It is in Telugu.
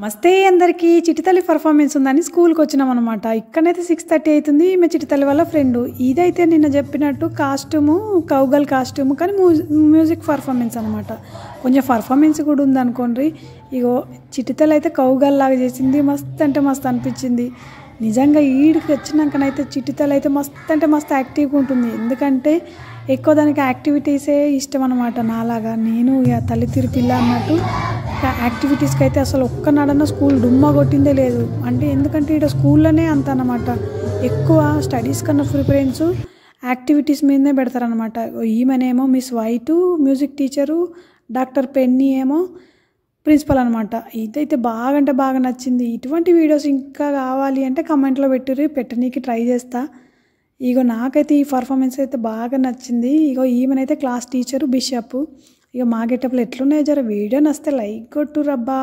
మస్తే అందరికీ చిటితల్లి పర్ఫార్మెన్స్ ఉందని స్కూల్కి వచ్చినాం అనమాట. ఇక్కడైతే 6:30 అవుతుంది. ఈమె చిటితల్లి వాళ్ళ ఫ్రెండ్. ఇదైతే నిన్న చెప్పినట్టు కాస్ట్యూము కౌగల్ కాస్ట్యూము, కానీ మ్యూజిక్ పర్ఫార్మెన్స్ అనమాట. కొంచెం పర్ఫార్మెన్స్ కూడా ఉంది అనుకోండి. ఇగో చిటితల్లి అయితే కౌగల్ లాగా చేసింది. మస్తు అంటే మస్తు అనిపించింది. నిజంగా ఈడికి వచ్చినాకనైతే చిటితల్లి అయితే మస్తు అంటే మస్తు యాక్టివ్గా ఉంటుంది. ఎందుకంటే ఎక్కువ దానికి యాక్టివిటీసే ఇష్టం అనమాట. నాలాగా నేను ఇక తల్లి తిరుపిల్ల అన్నట్టు యాక్టివిటీస్కి అయితే అసలు ఒక్కనాడన్నా స్కూల్ డుమ్మా కొట్టిందే లేదు. అంటే ఎందుకంటే ఇక్కడ స్కూల్లోనే అంత అనమాట. ఎక్కువ స్టడీస్ కన్నా ప్రిఫరెన్స్ యాక్టివిటీస్ మీదనే పెడతారనమాట. ఈమెనేమో Miss White music teacher, doctor Penny ఏమో ప్రిన్సిపల్ అనమాట. ఇదైతే బాగా అంటే బాగా నచ్చింది. ఇటువంటి వీడియోస్ ఇంకా కావాలి అంటే కమెంట్లో పెట్టిర్రు, పెట్టనీకి ట్రై చేస్తా. ఇగో నాకైతే ఈ పర్ఫార్మెన్స్ అయితే బాగా నచ్చింది. ఇగో ఈమెనైతే క్లాస్ టీచరు బిషప్. ఇక మా గెటప్లు ఎట్లున్నాయో జర వీడియో నచ్చితే లైక్ కొట్టు రబ్బా.